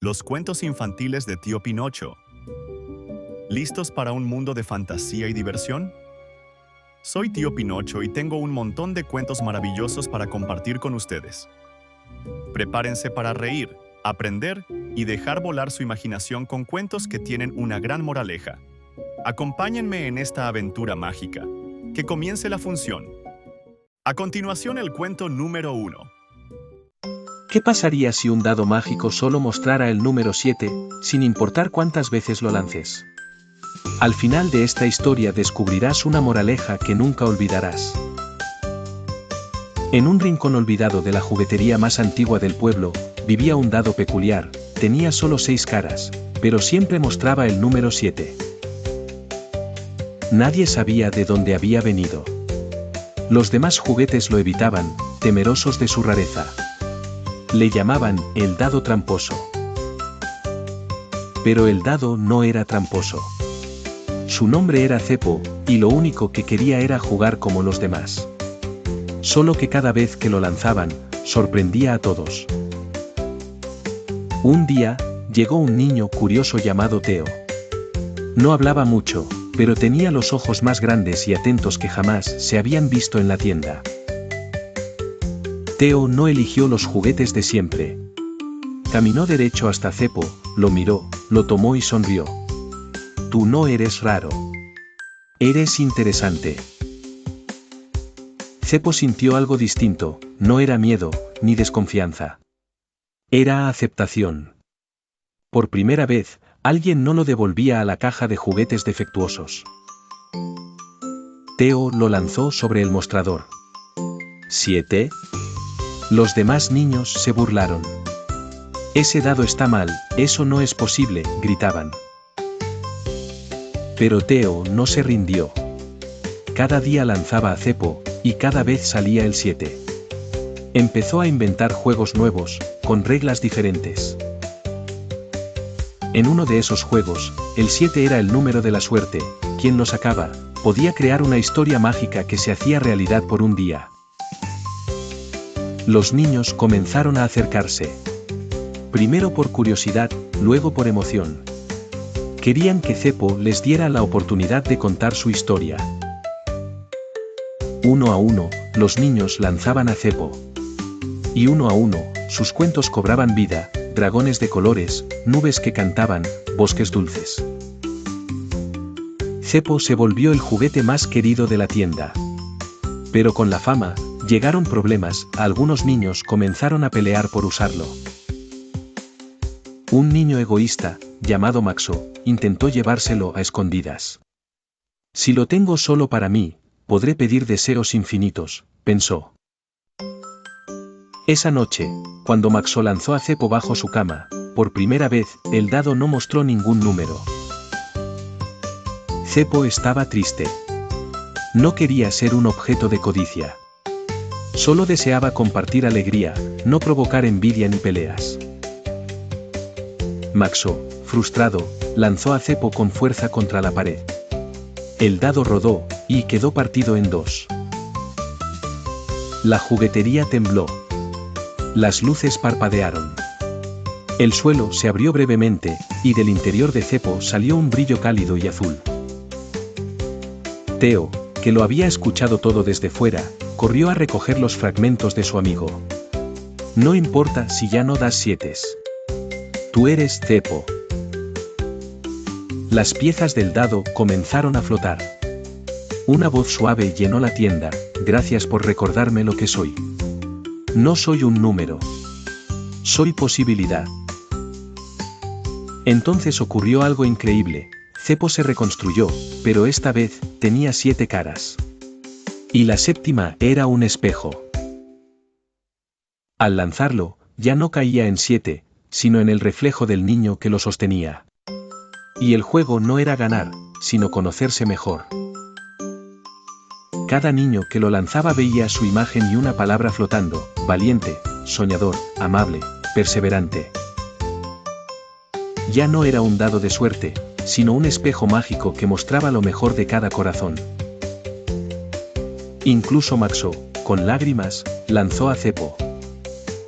Los cuentos infantiles de Tío Pinocho. ¿Listos para un mundo de fantasía y diversión? Soy Tío Pinocho y tengo un montón de cuentos maravillosos para compartir con ustedes. Prepárense para reír, aprender y dejar volar su imaginación con cuentos que tienen una gran moraleja. Acompáñenme en esta aventura mágica. Que comience la función. A continuación, el cuento número 1. ¿Qué pasaría si un dado mágico solo mostrara el número 7, sin importar cuántas veces lo lances? Al final de esta historia descubrirás una moraleja que nunca olvidarás. En un rincón olvidado de la juguetería más antigua del pueblo, vivía un dado peculiar. Tenía solo 6 caras, pero siempre mostraba el número 7. Nadie sabía de dónde había venido. Los demás juguetes lo evitaban, temerosos de su rareza. Le llamaban el dado tramposo. Pero el dado no era tramposo. Su nombre era Cepo, y lo único que quería era jugar como los demás. Solo que cada vez que lo lanzaban, sorprendía a todos. Un día, llegó un niño curioso llamado Teo. No hablaba mucho, pero tenía los ojos más grandes y atentos que jamás se habían visto en la tienda. Teo no eligió los juguetes de siempre. Caminó derecho hasta Cepo, lo miró, lo tomó y sonrió. Tú no eres raro. Eres interesante. Cepo sintió algo distinto, no era miedo, ni desconfianza. Era aceptación. Por primera vez, alguien no lo devolvía a la caja de juguetes defectuosos. Teo lo lanzó sobre el mostrador. ¿7? Los demás niños se burlaron. Ese dado está mal, eso no es posible, gritaban. Pero Teo no se rindió. Cada día lanzaba a Cepo, y cada vez salía el 7. Empezó a inventar juegos nuevos, con reglas diferentes. En uno de esos juegos, el 7 era el número de la suerte. Quien lo sacaba, podía crear una historia mágica que se hacía realidad por un día. Los niños comenzaron a acercarse. Primero por curiosidad, luego por emoción. Querían que Cepo les diera la oportunidad de contar su historia. Uno a uno, los niños lanzaban a Cepo. Y uno a uno, sus cuentos cobraban vida, dragones de colores, nubes que cantaban, bosques dulces. Cepo se volvió el juguete más querido de la tienda. Pero con la fama, llegaron problemas, algunos niños comenzaron a pelear por usarlo. Un niño egoísta, llamado Maxo, intentó llevárselo a escondidas. Si lo tengo solo para mí, podré pedir deseos infinitos, pensó. Esa noche, cuando Maxo lanzó a Cepo bajo su cama, por primera vez, el dado no mostró ningún número. Cepo estaba triste. No quería ser un objeto de codicia. Solo deseaba compartir alegría, no provocar envidia ni peleas. Maxo, frustrado, lanzó a Cepo con fuerza contra la pared. El dado rodó, y quedó partido en 2. La juguetería tembló. Las luces parpadearon. El suelo se abrió brevemente, y del interior de Cepo salió un brillo cálido y azul. Teo, que lo había escuchado todo desde fuera, corrió a recoger los fragmentos de su amigo. No importa si ya no das 7. Tú eres Cepo. Las piezas del dado comenzaron a flotar. Una voz suave llenó la tienda. Gracias por recordarme lo que soy. No soy un número. Soy posibilidad. Entonces ocurrió algo increíble. Cepo se reconstruyó, pero esta vez tenía 7 caras. Y la 7ª era un espejo. Al lanzarlo, ya no caía en 7, sino en el reflejo del niño que lo sostenía. Y el juego no era ganar, sino conocerse mejor. Cada niño que lo lanzaba veía su imagen y una palabra flotando: valiente, soñador, amable, perseverante. Ya no era un dado de suerte, sino un espejo mágico que mostraba lo mejor de cada corazón. Incluso Maxo, con lágrimas, lanzó a Cepo.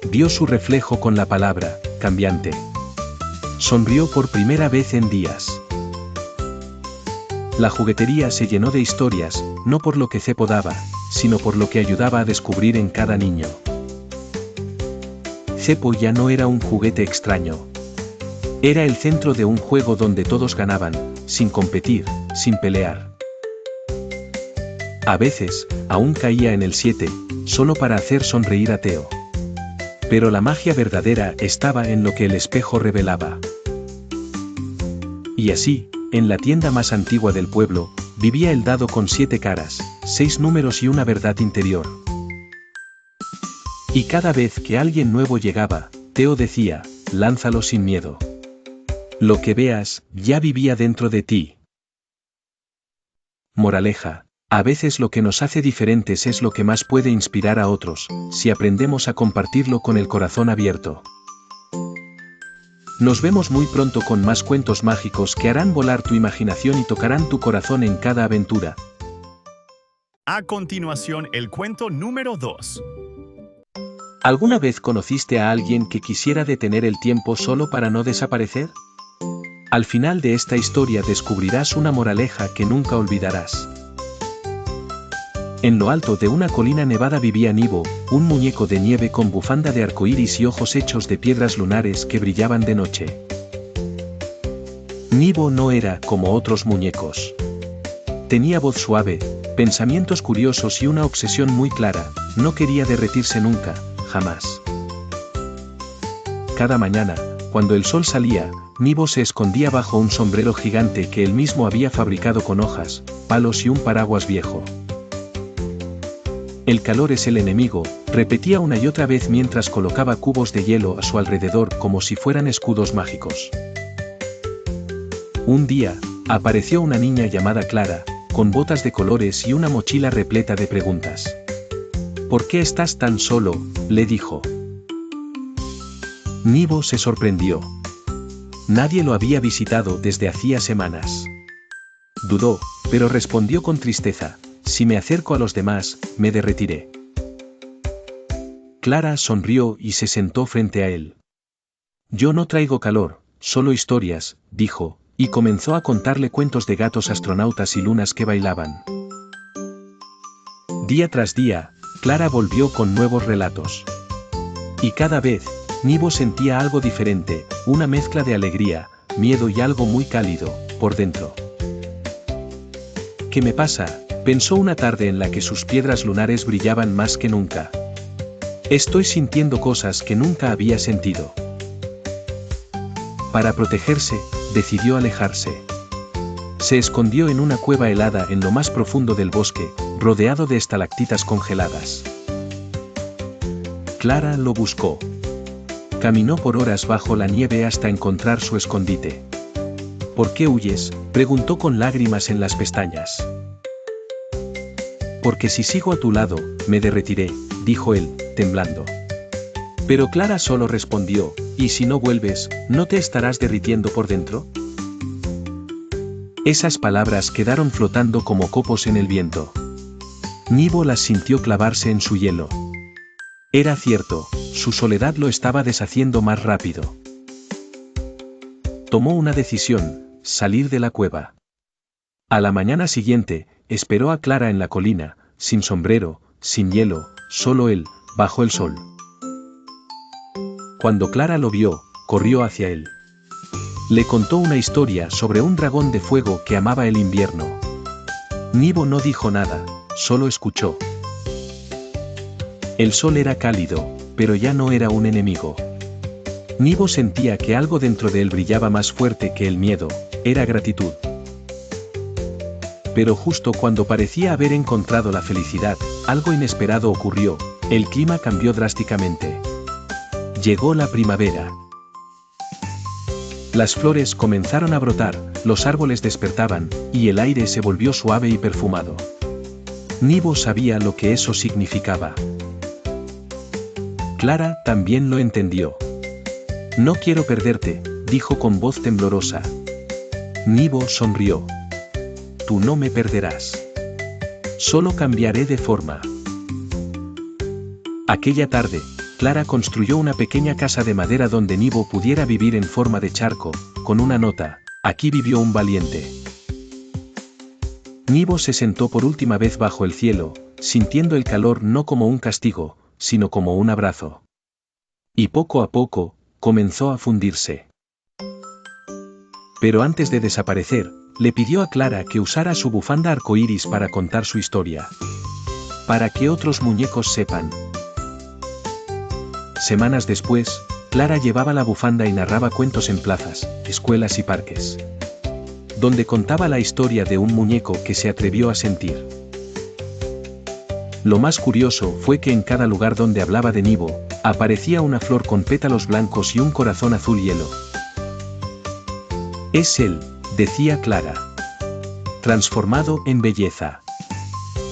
Vio su reflejo con la palabra, cambiante. sonrió por primera vez en días. La juguetería se llenó de historias, no por lo que Cepo daba, sino por lo que ayudaba a descubrir en cada niño. Cepo ya no era un juguete extraño. Era el centro de un juego donde todos ganaban, sin competir, sin pelear. A veces, aún caía en el 7, solo para hacer sonreír a Teo. Pero la magia verdadera estaba en lo que el espejo revelaba. Y así, en la tienda más antigua del pueblo, vivía el dado con 7 caras, 6 números y una verdad interior. Y cada vez que alguien nuevo llegaba, Teo decía, lánzalo sin miedo. Lo que veas, ya vivía dentro de ti. Moraleja, a veces lo que nos hace diferentes es lo que más puede inspirar a otros, si aprendemos a compartirlo con el corazón abierto. Nos vemos muy pronto con más cuentos mágicos que harán volar tu imaginación y tocarán tu corazón en cada aventura. A continuación, el cuento número 2. ¿Alguna vez conociste a alguien que quisiera detener el tiempo solo para no desaparecer? Al final de esta historia descubrirás una moraleja que nunca olvidarás. En lo alto de una colina nevada vivía Nibo, un muñeco de nieve con bufanda de arcoíris y ojos hechos de piedras lunares que brillaban de noche. Nibo no era como otros muñecos. Tenía voz suave, pensamientos curiosos y una obsesión muy clara, no quería derretirse nunca, jamás. Cada mañana, cuando el sol salía, Nibo se escondía bajo un sombrero gigante que él mismo había fabricado con hojas, palos y un paraguas viejo. El calor es el enemigo, repetía una y otra vez mientras colocaba cubos de hielo a su alrededor como si fueran escudos mágicos. Un día, apareció una niña llamada Clara, con botas de colores y una mochila repleta de preguntas. ¿Por qué estás tan solo?, le dijo. Nibo se sorprendió. Nadie lo había visitado desde hacía semanas. Dudó, pero respondió con tristeza. Si me acerco a los demás, me derretiré. Clara sonrió y se sentó frente a él. Yo no traigo calor, solo historias, dijo, y comenzó a contarle cuentos de gatos astronautas y lunas que bailaban. Día tras día, Clara volvió con nuevos relatos. Y cada vez, Nibo sentía algo diferente, una mezcla de alegría, miedo y algo muy cálido, por dentro. ¿Qué me pasa?, pensó una tarde en la que sus piedras lunares brillaban más que nunca. Estoy sintiendo cosas que nunca había sentido. Para protegerse, decidió alejarse. Se escondió en una cueva helada en lo más profundo del bosque, rodeado de estalactitas congeladas. Clara lo buscó. Caminó por horas bajo la nieve hasta encontrar su escondite. ¿Por qué huyes?, preguntó con lágrimas en las pestañas. Porque si sigo a tu lado, me derretiré, dijo él, temblando. Pero Clara solo respondió, ¿y si no vuelves, no te estarás derritiendo por dentro? Esas palabras quedaron flotando como copos en el viento. Nibo las sintió clavarse en su hielo. Era cierto, su soledad lo estaba deshaciendo más rápido. Tomó una decisión, salir de la cueva. A la mañana siguiente, esperó a Clara en la colina, sin sombrero, sin hielo, solo él, bajo el sol. Cuando Clara lo vio, corrió hacia él. Le contó una historia sobre un dragón de fuego que amaba el invierno. Nibo no dijo nada, solo escuchó. El sol era cálido, pero ya no era un enemigo. Nibo sentía que algo dentro de él brillaba más fuerte que el miedo, era gratitud. Pero justo cuando parecía haber encontrado la felicidad, algo inesperado ocurrió, el clima cambió drásticamente. Llegó la primavera. Las flores comenzaron a brotar, los árboles despertaban, y el aire se volvió suave y perfumado. Nibo sabía lo que eso significaba. Clara también lo entendió. No quiero perderte, dijo con voz temblorosa. Nibo sonrió. Tú no me perderás. Solo cambiaré de forma. Aquella tarde, Clara construyó una pequeña casa de madera donde Nibo pudiera vivir en forma de charco, con una nota: aquí vivió un valiente. Nibo se sentó por última vez bajo el cielo, sintiendo el calor no como un castigo, sino como un abrazo. Y poco a poco, comenzó a fundirse. Pero antes de desaparecer, le pidió a Clara que usara su bufanda arcoíris para contar su historia. Para que otros muñecos sepan. Semanas después, Clara llevaba la bufanda y narraba cuentos en plazas, escuelas y parques. Donde contaba la historia de un muñeco que se atrevió a sentir. Lo más curioso fue que en cada lugar donde hablaba de Nibo, aparecía una flor con pétalos blancos y un corazón azul hielo. Es él, decía Clara. Transformado en belleza.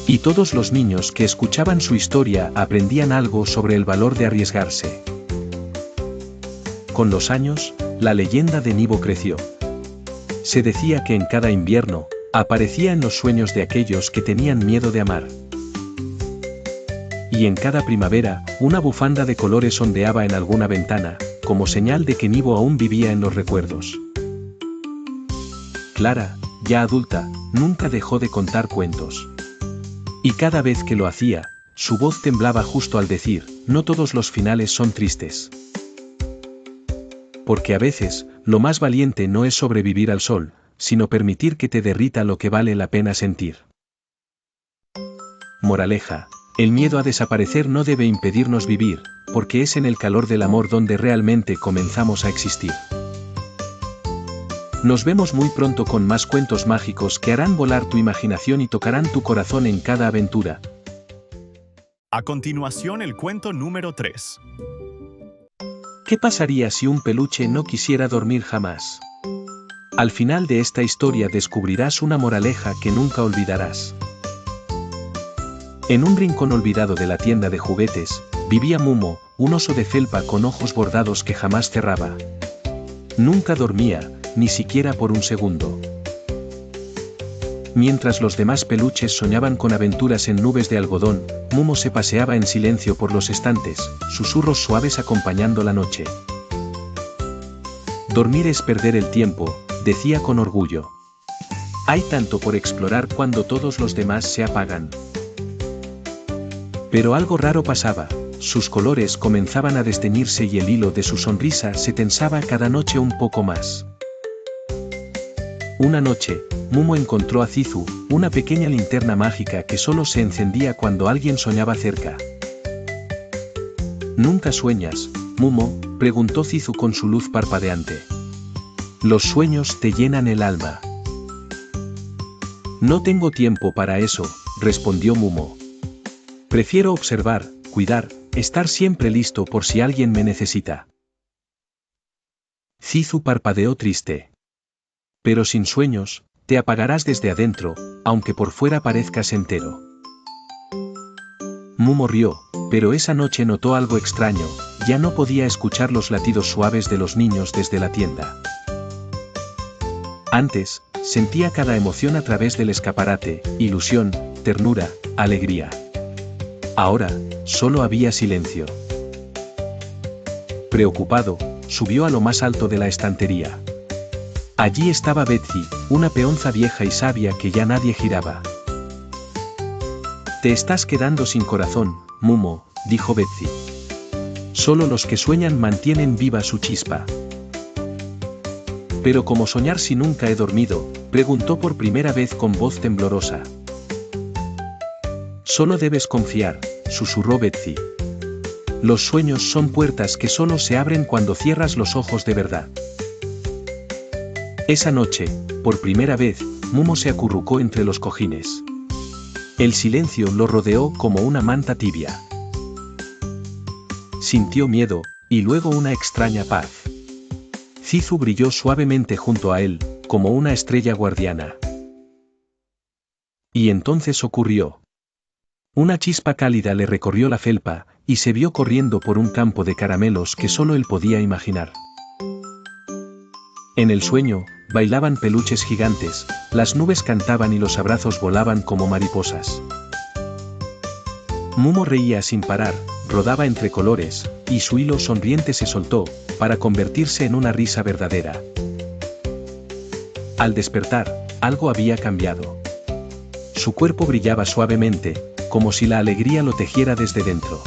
Y todos los niños que escuchaban su historia aprendían algo sobre el valor de arriesgarse. Con los años, la leyenda de Nibo creció. Se decía que en cada invierno, aparecía en los sueños de aquellos que tenían miedo de amar. Y en cada primavera, una bufanda de colores ondeaba en alguna ventana, como señal de que Nibo aún vivía en los recuerdos. Clara, ya adulta, nunca dejó de contar cuentos. Y cada vez que lo hacía, su voz temblaba justo al decir: no todos los finales son tristes. Porque a veces, lo más valiente no es sobrevivir al sol, sino permitir que te derrita lo que vale la pena sentir. Moraleja: el miedo a desaparecer no debe impedirnos vivir, porque es en el calor del amor donde realmente comenzamos a existir. Nos vemos muy pronto con más cuentos mágicos que harán volar tu imaginación y tocarán tu corazón en cada aventura. A continuación, el cuento número 3. ¿Qué pasaría si un peluche no quisiera dormir jamás? Al final de esta historia descubrirás una moraleja que nunca olvidarás. En un rincón olvidado de la tienda de juguetes, vivía Mumo, un oso de felpa con ojos bordados que jamás cerraba. Nunca dormía, ni siquiera por un segundo. Mientras los demás peluches soñaban con aventuras en nubes de algodón, Mumo se paseaba en silencio por los estantes, susurros suaves acompañando la noche. Dormir es perder el tiempo, decía con orgullo. Hay tanto por explorar cuando todos los demás se apagan. Pero algo raro pasaba, sus colores comenzaban a desteñirse y el hilo de su sonrisa se tensaba cada noche un poco más. Una noche, Mumo encontró a Zizu, una pequeña linterna mágica que solo se encendía cuando alguien soñaba cerca. ¿Nunca sueñas, Mumo?, preguntó Zizu con su luz parpadeante. Los sueños te llenan el alma. No tengo tiempo para eso, respondió Mumo. Prefiero observar, cuidar, estar siempre listo por si alguien me necesita. Zizu parpadeó triste. Pero sin sueños, te apagarás desde adentro, aunque por fuera parezcas entero. Mumo rió, pero esa noche notó algo extraño, ya no podía escuchar los latidos suaves de los niños desde la tienda. Antes, sentía cada emoción a través del escaparate: ilusión, ternura, alegría. Ahora, solo había silencio. Preocupado, subió a lo más alto de la estantería. Allí estaba Betsy, una peonza vieja y sabia que ya nadie giraba. Te estás quedando sin corazón, Mumo, dijo Betsy. Solo los que sueñan mantienen viva su chispa. Pero ¿cómo soñar si nunca he dormido?, preguntó por primera vez con voz temblorosa. Solo debes confiar, susurró Betsy. Los sueños son puertas que solo se abren cuando cierras los ojos de verdad. Esa noche, por primera vez, Mumo se acurrucó entre los cojines. El silencio lo rodeó como una manta tibia. Sintió miedo, y luego una extraña paz. Zizu brilló suavemente junto a él, como una estrella guardiana. Y entonces ocurrió. Una chispa cálida le recorrió la felpa, y se vio corriendo por un campo de caramelos que solo él podía imaginar. En el sueño, bailaban peluches gigantes, las nubes cantaban y los abrazos volaban como mariposas. Mumo reía sin parar, rodaba entre colores, y su hilo sonriente se soltó, para convertirse en una risa verdadera. Al despertar, algo había cambiado. Su cuerpo brillaba suavemente, como si la alegría lo tejiera desde dentro.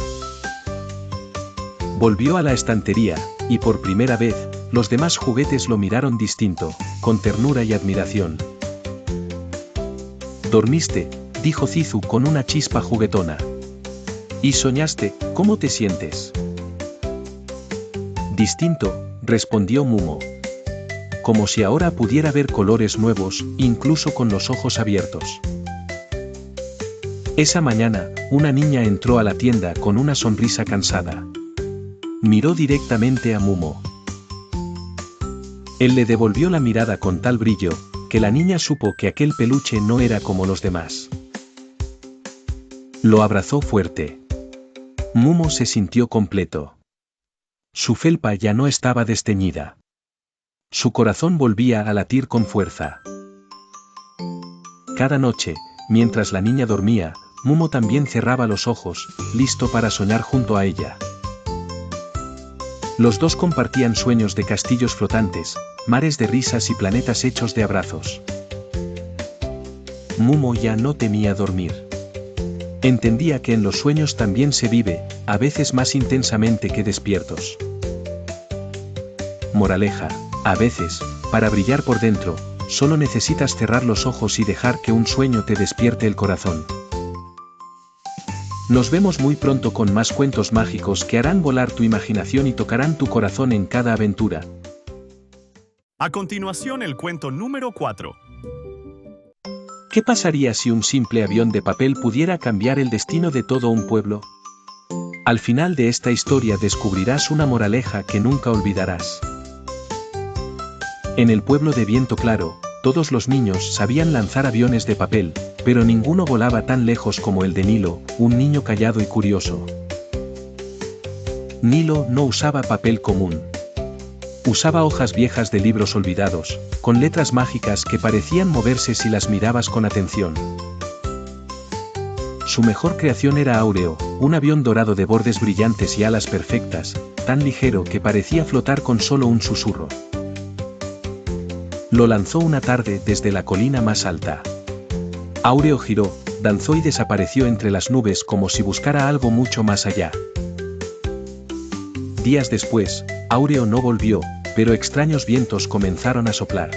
Volvió a la estantería, y por primera vez, los demás juguetes lo miraron distinto, con ternura y admiración. «¿Dormiste?», dijo Zizu con una chispa juguetona. «¿Y soñaste? ¿Cómo te sientes?». «Distinto», respondió Mumo. «Como si ahora pudiera ver colores nuevos, incluso con los ojos abiertos». Esa mañana, una niña entró a la tienda con una sonrisa cansada. Miró directamente a Mumo. Él le devolvió la mirada con tal brillo, que la niña supo que aquel peluche no era como los demás. Lo abrazó fuerte. Mumo se sintió completo. Su felpa ya no estaba desteñida. Su corazón volvía a latir con fuerza. Cada noche, mientras la niña dormía, Mumo también cerraba los ojos, listo para soñar junto a ella. Los dos compartían sueños de castillos flotantes, mares de risas y planetas hechos de abrazos. Mumo ya no temía dormir. Entendía que en los sueños también se vive, a veces más intensamente que despiertos. Moraleja: a veces, para brillar por dentro, solo necesitas cerrar los ojos y dejar que un sueño te despierte el corazón. Nos vemos muy pronto con más cuentos mágicos que harán volar tu imaginación y tocarán tu corazón en cada aventura. A continuación, el cuento número 4. ¿Qué pasaría si un simple avión de papel pudiera cambiar el destino de todo un pueblo? Al final de esta historia descubrirás una moraleja que nunca olvidarás. En el pueblo de Viento Claro, todos los niños sabían lanzar aviones de papel, pero ninguno volaba tan lejos como el de Nilo, un niño callado y curioso. Nilo no usaba papel común. Usaba hojas viejas de libros olvidados, con letras mágicas que parecían moverse si las mirabas con atención. Su mejor creación era Áureo, un avión dorado de bordes brillantes y alas perfectas, tan ligero que parecía flotar con solo un susurro. Lo lanzó una tarde desde la colina más alta. Áureo giró, danzó y desapareció entre las nubes como si buscara algo mucho más allá. Días después, Áureo no volvió, pero extraños vientos comenzaron a soplar.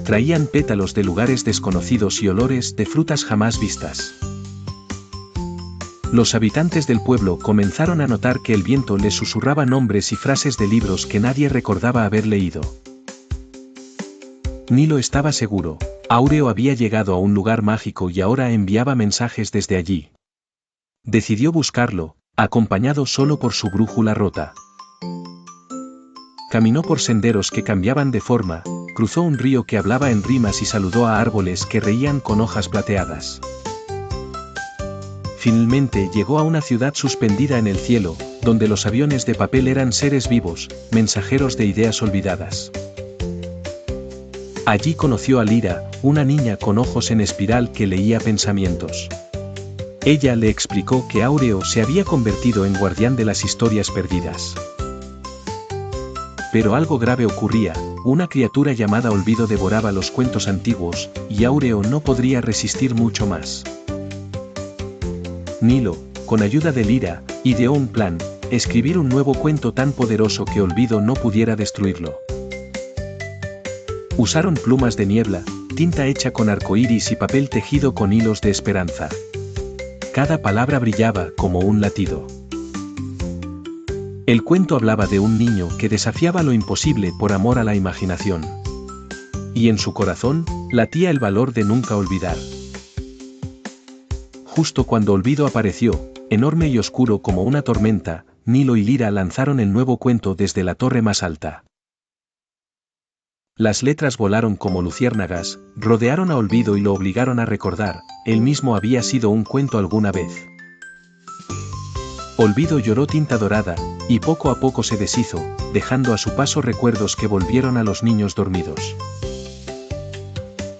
Traían pétalos de lugares desconocidos y olores de frutas jamás vistas. Los habitantes del pueblo comenzaron a notar que el viento les susurraba nombres y frases de libros que nadie recordaba haber leído. Nilo estaba seguro, Áureo había llegado a un lugar mágico y ahora enviaba mensajes desde allí. Decidió buscarlo, acompañado solo por su brújula rota. Caminó por senderos que cambiaban de forma, cruzó un río que hablaba en rimas y saludó a árboles que reían con hojas plateadas. Finalmente llegó a una ciudad suspendida en el cielo, donde los aviones de papel eran seres vivos, mensajeros de ideas olvidadas. Allí conoció a Lira, una niña con ojos en espiral que leía pensamientos. Ella le explicó que Áureo se había convertido en guardián de las historias perdidas. Pero algo grave ocurría, una criatura llamada Olvido devoraba los cuentos antiguos, y Áureo no podría resistir mucho más. Nilo, con ayuda de Lira, ideó un plan: escribir un nuevo cuento tan poderoso que Olvido no pudiera destruirlo. Usaron plumas de niebla, tinta hecha con arcoíris y papel tejido con hilos de esperanza. Cada palabra brillaba como un latido. El cuento hablaba de un niño que desafiaba lo imposible por amor a la imaginación. Y en su corazón, latía el valor de nunca olvidar. Justo cuando Olvido apareció, enorme y oscuro como una tormenta, Nilo y Lira lanzaron el nuevo cuento desde la torre más alta. Las letras volaron como luciérnagas, rodearon a Olvido y lo obligaron a recordar, él mismo había sido un cuento alguna vez. Olvido lloró tinta dorada, y poco a poco se deshizo, dejando a su paso recuerdos que volvieron a los niños dormidos.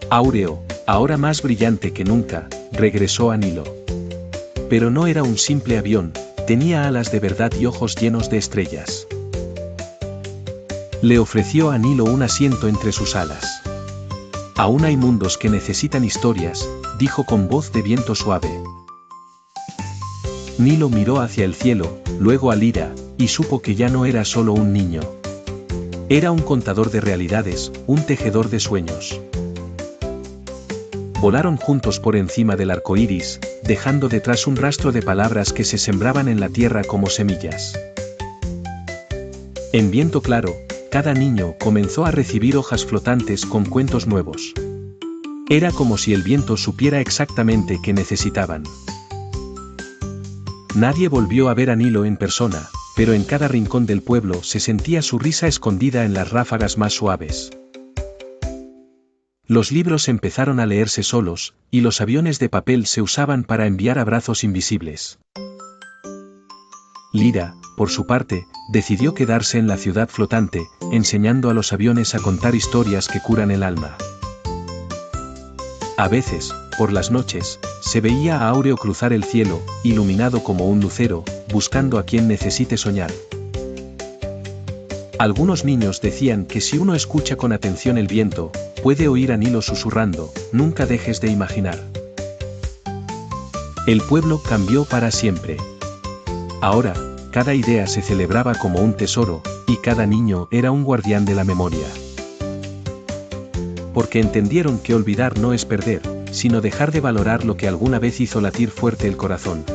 Áureo, ahora más brillante que nunca, regresó a Nilo. Pero no era un simple avión, tenía alas de verdad y ojos llenos de estrellas. Le ofreció a Nilo un asiento entre sus alas. Aún hay mundos que necesitan historias, dijo con voz de viento suave. Nilo miró hacia el cielo, luego a Lyra, y supo que ya no era solo un niño. Era un contador de realidades, un tejedor de sueños. Volaron juntos por encima del arco iris, dejando detrás un rastro de palabras que se sembraban en la tierra como semillas. En viento claro, cada niño comenzó a recibir hojas flotantes con cuentos nuevos. Era como si el viento supiera exactamente qué necesitaban. Nadie volvió a ver a Nilo en persona, pero en cada rincón del pueblo se sentía su risa escondida en las ráfagas más suaves. Los libros empezaron a leerse solos, y los aviones de papel se usaban para enviar abrazos invisibles. Lyra, por su parte, decidió quedarse en la ciudad flotante, enseñando a los aviones a contar historias que curan el alma. A veces, por las noches, se veía a Áureo cruzar el cielo, iluminado como un lucero, buscando a quien necesite soñar. Algunos niños decían que si uno escucha con atención el viento, puede oír a Nilo susurrando, nunca dejes de imaginar. El pueblo cambió para siempre. Ahora, cada idea se celebraba como un tesoro, y cada niño era un guardián de la memoria. Porque entendieron que olvidar no es perder, sino dejar de valorar lo que alguna vez hizo latir fuerte el corazón.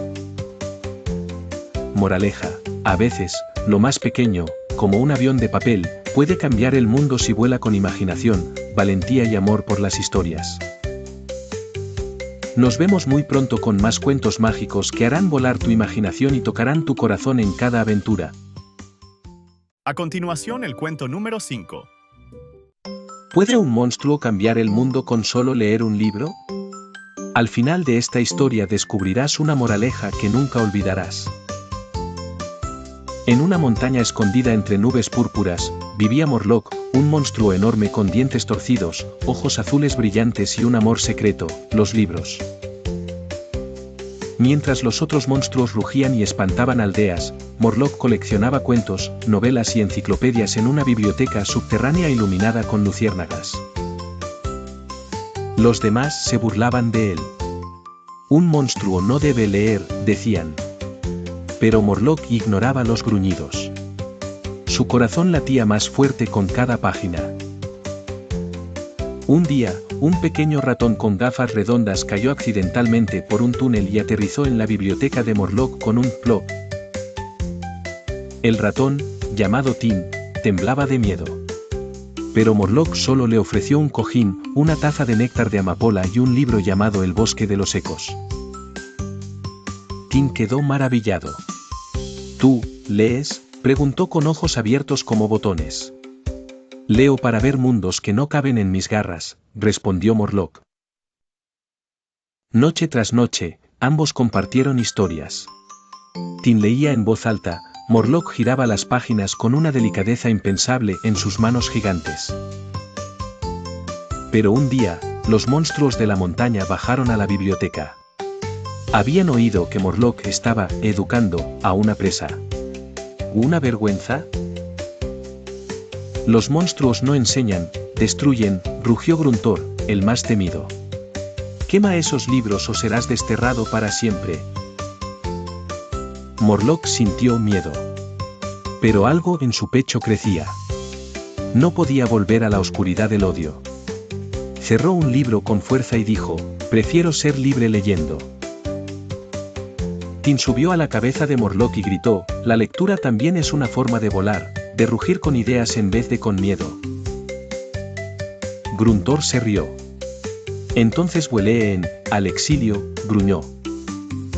Moraleja: a veces, lo más pequeño, como un avión de papel, puede cambiar el mundo si vuela con imaginación, valentía y amor por las historias. Nos vemos muy pronto con más cuentos mágicos que harán volar tu imaginación y tocarán tu corazón en cada aventura. A continuación, el cuento número 5. ¿Puede un monstruo cambiar el mundo con solo leer un libro? Al final de esta historia descubrirás una moraleja que nunca olvidarás. En una montaña escondida entre nubes púrpuras, vivía Morlock, un monstruo enorme con dientes torcidos, ojos azules brillantes y un amor secreto: los libros. Mientras los otros monstruos rugían y espantaban aldeas, Morlock coleccionaba cuentos, novelas y enciclopedias en una biblioteca subterránea iluminada con luciérnagas. Los demás se burlaban de él. Un monstruo no debe leer, decían. Pero Morlock ignoraba los gruñidos. Su corazón latía más fuerte con cada página. Un día, un pequeño ratón con gafas redondas cayó accidentalmente por un túnel y aterrizó en la biblioteca de Morlock con un plop. El ratón, llamado Tim, temblaba de miedo. Pero Morlock solo le ofreció un cojín, una taza de néctar de amapola y un libro llamado El bosque de los ecos. Tim quedó maravillado. ¿Tú, lees?, preguntó con ojos abiertos como botones. Leo para ver mundos que no caben en mis garras, respondió Morlock. Noche tras noche, ambos compartieron historias. Tim leía en voz alta, Morlock giraba las páginas con una delicadeza impensable en sus manos gigantes. Pero un día, los monstruos de la montaña bajaron a la biblioteca. Habían oído que Morlock estaba educando a una presa. ¿Una vergüenza? Los monstruos no enseñan, destruyen, rugió Gruntor, el más temido. Quema esos libros o serás desterrado para siempre. Morlock sintió miedo. Pero algo en su pecho crecía. No podía volver a la oscuridad del odio. Cerró un libro con fuerza y dijo: prefiero ser libre leyendo. Tim subió a la cabeza de Morlock y gritó: la lectura también es una forma de volar, de rugir con ideas en vez de con miedo. Gruntor se rió. Entonces vuelé al exilio, gruñó.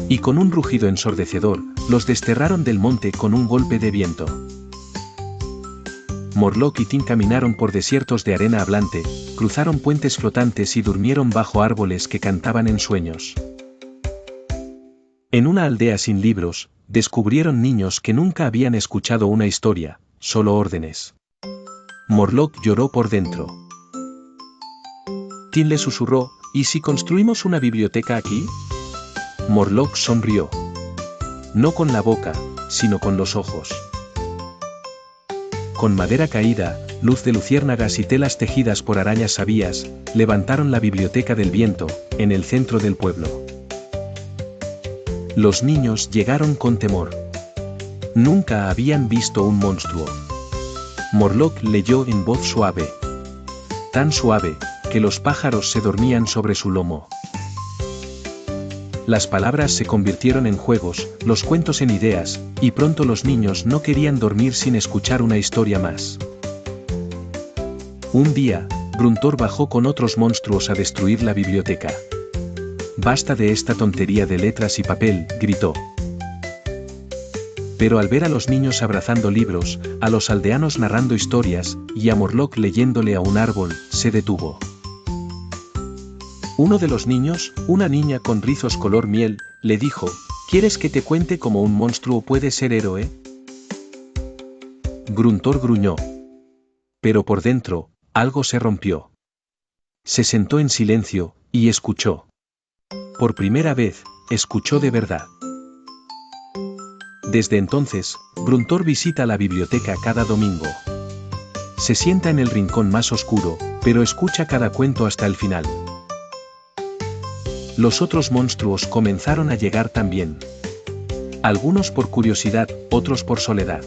Y con un rugido ensordecedor, los desterraron del monte con un golpe de viento. Morlock y Tim caminaron por desiertos de arena hablante, cruzaron puentes flotantes y durmieron bajo árboles que cantaban en sueños. En una aldea sin libros, descubrieron niños que nunca habían escuchado una historia, solo órdenes. Morlock lloró por dentro. Tim le susurró: ¿y si construimos una biblioteca aquí? Morlock sonrió. No con la boca, sino con los ojos. Con madera caída, luz de luciérnagas y telas tejidas por arañas sabías, levantaron la biblioteca del viento, en el centro del pueblo. Los niños llegaron con temor. Nunca habían visto un monstruo. Morlock leyó en voz suave. Tan suave, que los pájaros se dormían sobre su lomo. Las palabras se convirtieron en juegos, los cuentos en ideas, y pronto los niños no querían dormir sin escuchar una historia más. Un día, Gruntor bajó con otros monstruos a destruir la biblioteca. «Basta de esta tontería de letras y papel», gritó. Pero al ver a los niños abrazando libros, a los aldeanos narrando historias, y a Morlock leyéndole a un árbol, se detuvo. Uno de los niños, una niña con rizos color miel, le dijo: «¿Quieres que te cuente cómo un monstruo puede ser héroe?». Gruntor gruñó. Pero por dentro, algo se rompió. Se sentó en silencio, y escuchó. Por primera vez, escuchó de verdad. Desde entonces, Gruntor visita la biblioteca cada domingo. Se sienta en el rincón más oscuro, pero escucha cada cuento hasta el final. Los otros monstruos comenzaron a llegar también. Algunos por curiosidad, otros por soledad.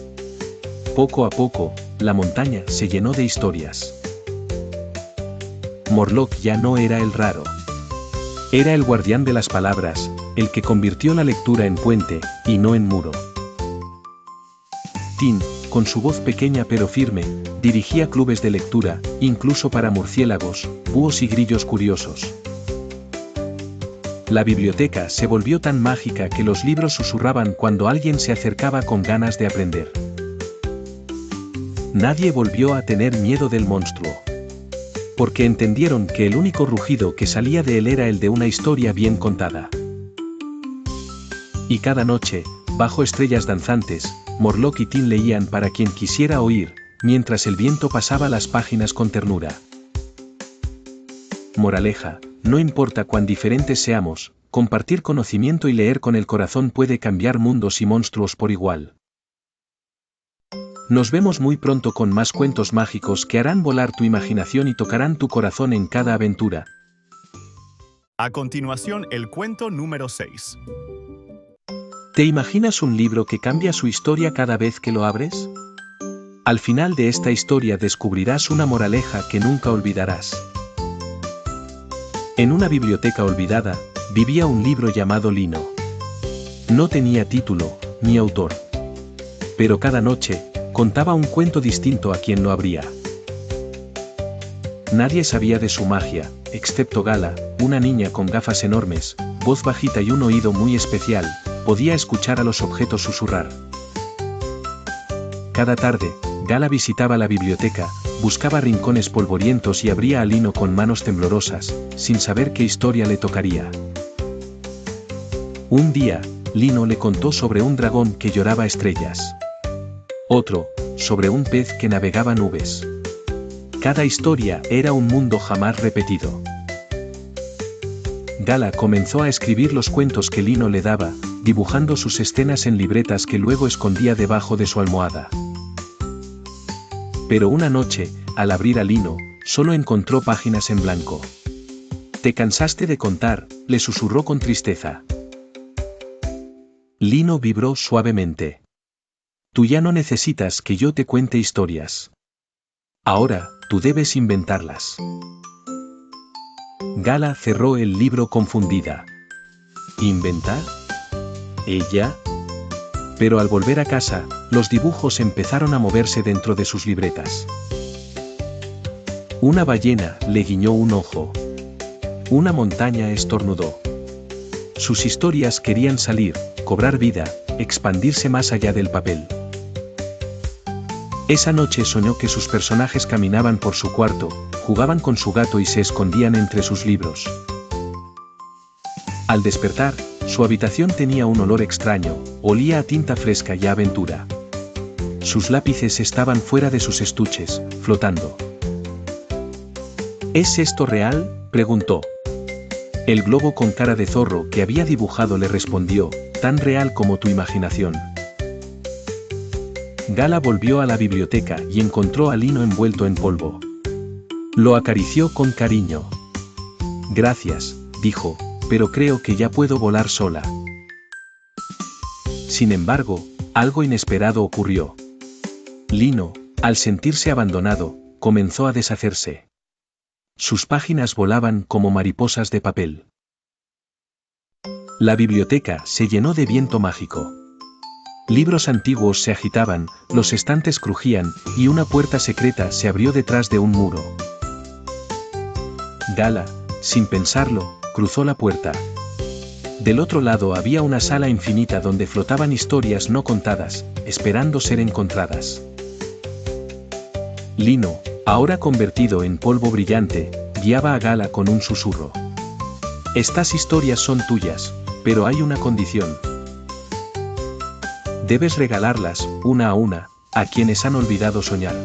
Poco a poco, la montaña se llenó de historias. Morlock ya no era el raro. Era el guardián de las palabras, el que convirtió la lectura en puente, y no en muro. Tin, con su voz pequeña pero firme, dirigía clubes de lectura, incluso para murciélagos, búhos y grillos curiosos. La biblioteca se volvió tan mágica que los libros susurraban cuando alguien se acercaba con ganas de aprender. Nadie volvió a tener miedo del monstruo. Porque entendieron que el único rugido que salía de él era el de una historia bien contada. Y cada noche, bajo estrellas danzantes, Morlock y Tin leían para quien quisiera oír, mientras el viento pasaba las páginas con ternura. Moraleja: no importa cuán diferentes seamos, compartir conocimiento y leer con el corazón puede cambiar mundos y monstruos por igual. Nos vemos muy pronto con más cuentos mágicos que harán volar tu imaginación y tocarán tu corazón en cada aventura. A continuación, el cuento número 6. ¿Te imaginas un libro que cambia su historia cada vez que lo abres? Al final de esta historia descubrirás una moraleja que nunca olvidarás. En una biblioteca olvidada, vivía un libro llamado Lino. No tenía título, ni autor. Pero cada noche, contaba un cuento distinto a quien lo abría. Nadie sabía de su magia, excepto Gala, una niña con gafas enormes, voz bajita y un oído muy especial, podía escuchar a los objetos susurrar. Cada tarde, Gala visitaba la biblioteca, buscaba rincones polvorientos y abría a Lino con manos temblorosas, sin saber qué historia le tocaría. Un día, Lino le contó sobre un dragón que lloraba estrellas. Otro, sobre un pez que navegaba nubes. Cada historia era un mundo jamás repetido. Gala comenzó a escribir los cuentos que Lino le daba, dibujando sus escenas en libretas que luego escondía debajo de su almohada. Pero una noche, al abrir a Lino, solo encontró páginas en blanco. «¿Te cansaste de contar?», le susurró con tristeza. Lino vibró suavemente. «Tú ya no necesitas que yo te cuente historias. Ahora, tú debes inventarlas». Gala cerró el libro confundida. ¿Inventar? ¿Ella? Pero al volver a casa, los dibujos empezaron a moverse dentro de sus libretas. Una ballena le guiñó un ojo. Una montaña estornudó. Sus historias querían salir, cobrar vida, expandirse más allá del papel. Esa noche soñó que sus personajes caminaban por su cuarto, jugaban con su gato y se escondían entre sus libros. Al despertar, su habitación tenía un olor extraño, olía a tinta fresca y a aventura. Sus lápices estaban fuera de sus estuches, flotando. «¿Es esto real?», preguntó. El globo con cara de zorro que había dibujado le respondió, tan real como tu imaginación. Gala volvió a la biblioteca y encontró a Lino envuelto en polvo. Lo acarició con cariño. Gracias, dijo, pero creo que ya puedo volar sola. Sin embargo, algo inesperado ocurrió. Lino, al sentirse abandonado, comenzó a deshacerse. Sus páginas volaban como mariposas de papel. La biblioteca se llenó de viento mágico. Libros antiguos se agitaban, los estantes crujían, y una puerta secreta se abrió detrás de un muro. Gala, sin pensarlo, cruzó la puerta. Del otro lado había una sala infinita donde flotaban historias no contadas, esperando ser encontradas. Lino, ahora convertido en polvo brillante, guiaba a Gala con un susurro. Estas historias son tuyas, pero hay una condición. Debes regalarlas, una, a quienes han olvidado soñar.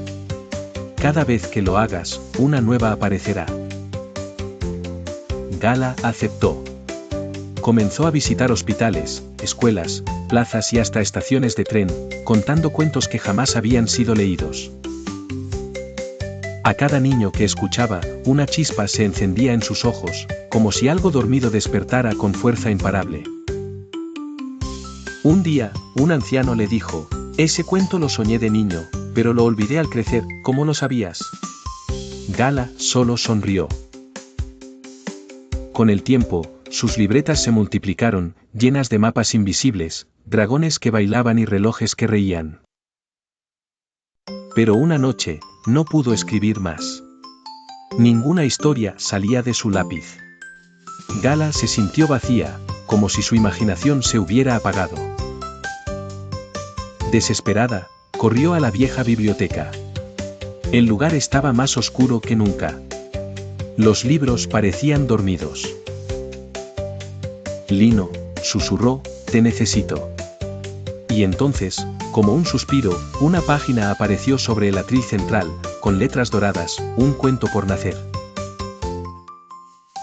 Cada vez que lo hagas, una nueva aparecerá. Gala aceptó. Comenzó a visitar hospitales, escuelas, plazas y hasta estaciones de tren, contando cuentos que jamás habían sido leídos. A cada niño que escuchaba, una chispa se encendía en sus ojos, como si algo dormido despertara con fuerza imparable. Un día, un anciano le dijo, ese cuento lo soñé de niño, pero lo olvidé al crecer, ¿cómo lo sabías? Gala solo sonrió. Con el tiempo, sus libretas se multiplicaron, llenas de mapas invisibles, dragones que bailaban y relojes que reían. Pero una noche, no pudo escribir más. Ninguna historia salía de su lápiz. Gala se sintió vacía, como si su imaginación se hubiera apagado. Desesperada, corrió a la vieja biblioteca. El lugar estaba más oscuro que nunca. Los libros parecían dormidos. Lino, susurró, te necesito. Y entonces, como un suspiro, una página apareció sobre el atril central, con letras doradas, un cuento por nacer.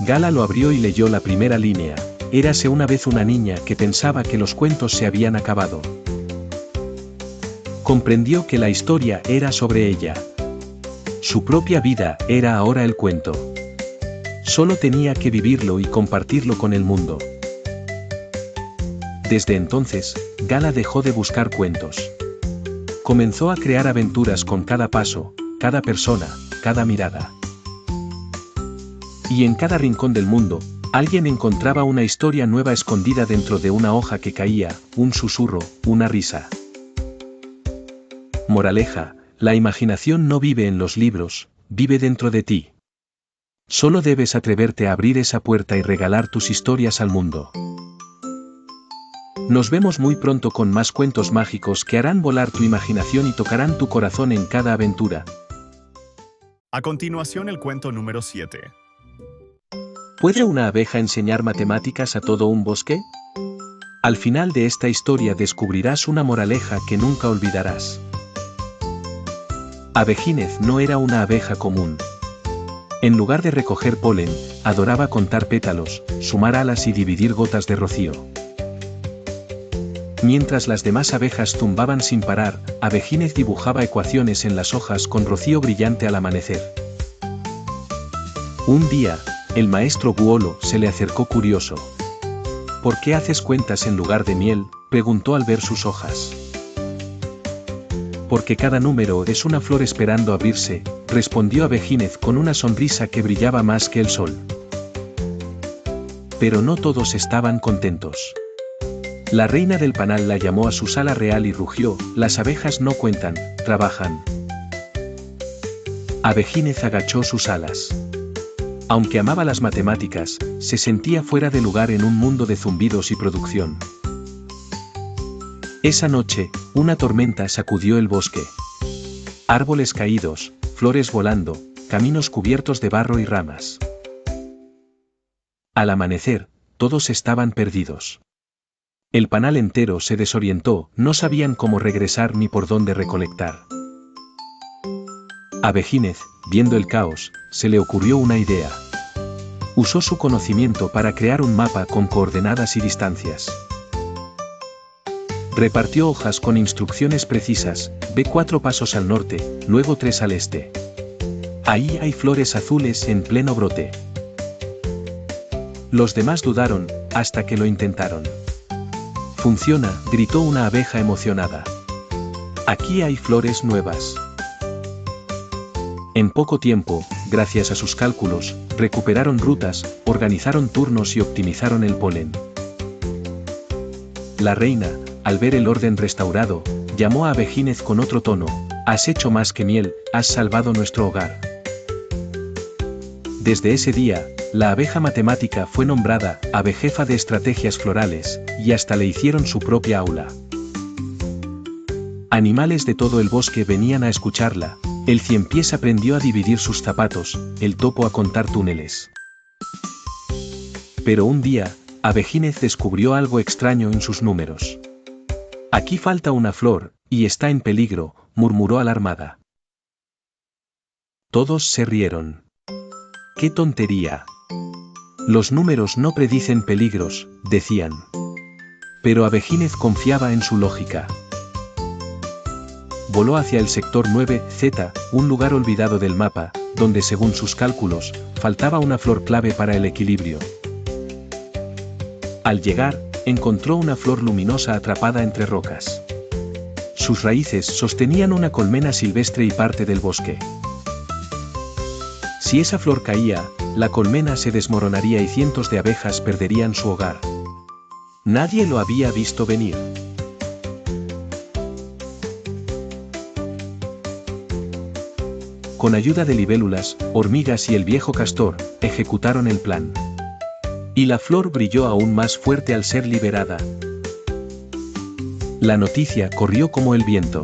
Gala lo abrió y leyó la primera línea. Érase una vez una niña que pensaba que los cuentos se habían acabado. Comprendió que la historia era sobre ella. Su propia vida era ahora el cuento. Solo tenía que vivirlo y compartirlo con el mundo. Desde entonces, Gala dejó de buscar cuentos. Comenzó a crear aventuras con cada paso, cada persona, cada mirada. Y en cada rincón del mundo, alguien encontraba una historia nueva escondida dentro de una hoja que caía, un susurro, una risa. Moraleja, la imaginación no vive en los libros, vive dentro de ti. Solo debes atreverte a abrir esa puerta y regalar tus historias al mundo. Nos vemos muy pronto con más cuentos mágicos que harán volar tu imaginación y tocarán tu corazón en cada aventura. A continuación el cuento número 7. ¿Puede una abeja enseñar matemáticas a todo un bosque? Al final de esta historia descubrirás una moraleja que nunca olvidarás. Abejínez no era una abeja común. En lugar de recoger polen, adoraba contar pétalos, sumar alas y dividir gotas de rocío. Mientras las demás abejas zumbaban sin parar, Abejínez dibujaba ecuaciones en las hojas con rocío brillante al amanecer. Un día, el maestro Buolo se le acercó curioso. ¿Por qué haces cuentas en lugar de miel?, preguntó al ver sus hojas. Porque cada número es una flor esperando abrirse, respondió Abejínez con una sonrisa que brillaba más que el sol. Pero no todos estaban contentos. La reina del panal la llamó a su sala real y rugió, las abejas no cuentan, trabajan. Abejínez agachó sus alas. Aunque amaba las matemáticas, se sentía fuera de lugar en un mundo de zumbidos y producción. Esa noche, una tormenta sacudió el bosque. Árboles caídos, flores volando, caminos cubiertos de barro y ramas. Al amanecer, todos estaban perdidos. El panal entero se desorientó, no sabían cómo regresar ni por dónde recolectar. Abejínez, viendo el caos, se le ocurrió una idea. Usó su conocimiento para crear un mapa con coordenadas y distancias. Repartió hojas con instrucciones precisas, ve 4 pasos al norte, luego 3 al este. Ahí hay flores azules en pleno brote. Los demás dudaron, hasta que lo intentaron. Funciona, gritó una abeja emocionada. Aquí hay flores nuevas. En poco tiempo, gracias a sus cálculos, recuperaron rutas, organizaron turnos y optimizaron el polen. La reina, al ver el orden restaurado, llamó a Abejínez con otro tono: has hecho más que miel, has salvado nuestro hogar. Desde ese día, la abeja matemática fue nombrada abejefa de estrategias florales, y hasta le hicieron su propia aula. Animales de todo el bosque venían a escucharla. El ciempiés aprendió a dividir sus zapatos, el topo a contar túneles. Pero un día, Abejínez descubrió algo extraño en sus números. Aquí falta una flor, y está en peligro, murmuró alarmada. Todos se rieron. ¡Qué tontería! Los números no predicen peligros, decían. Pero Abejínez confiaba en su lógica. Voló hacia el sector 9Z, un lugar olvidado del mapa, donde según sus cálculos, faltaba una flor clave para el equilibrio. Al llegar, encontró una flor luminosa atrapada entre rocas. Sus raíces sostenían una colmena silvestre y parte del bosque. Si esa flor caía, la colmena se desmoronaría y cientos de abejas perderían su hogar. Nadie lo había visto venir. Con ayuda de libélulas, hormigas y el viejo castor, ejecutaron el plan. Y la flor brilló aún más fuerte al ser liberada. La noticia corrió como el viento.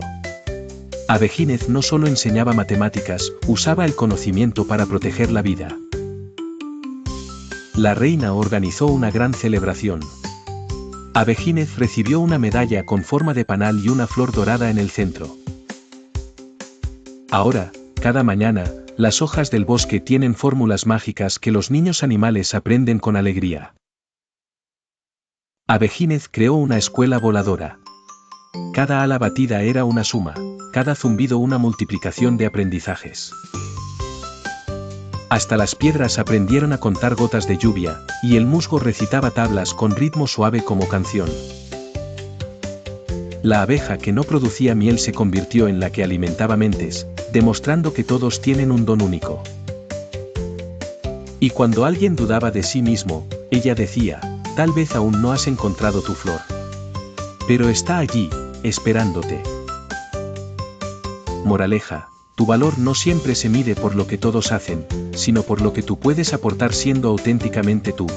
Abejínez no solo enseñaba matemáticas, usaba el conocimiento para proteger la vida. La reina organizó una gran celebración. Abejínez recibió una medalla con forma de panal y una flor dorada en el centro. Ahora, cada mañana, las hojas del bosque tienen fórmulas mágicas que los niños animales aprenden con alegría. Abejínez creó una escuela voladora. Cada ala batida era una suma, cada zumbido una multiplicación de aprendizajes. Hasta las piedras aprendieron a contar gotas de lluvia, y el musgo recitaba tablas con ritmo suave como canción. La abeja que no producía miel se convirtió en la que alimentaba mentes, demostrando que todos tienen un don único. Y cuando alguien dudaba de sí mismo, ella decía: tal vez aún no has encontrado tu flor. Pero está allí, esperándote. Moraleja: tu valor no siempre se mide por lo que todos hacen, sino por lo que tú puedes aportar siendo auténticamente tú.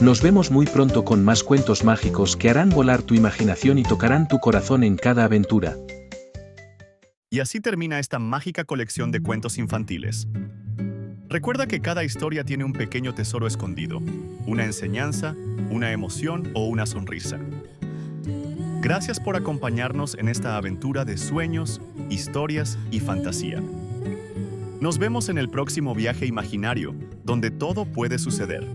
Nos vemos muy pronto con más cuentos mágicos que harán volar tu imaginación y tocarán tu corazón en cada aventura. Y así termina esta mágica colección de cuentos infantiles. Recuerda que cada historia tiene un pequeño tesoro escondido, una enseñanza, una emoción o una sonrisa. Gracias por acompañarnos en esta aventura de sueños, historias y fantasía. Nos vemos en el próximo viaje imaginario, donde todo puede suceder.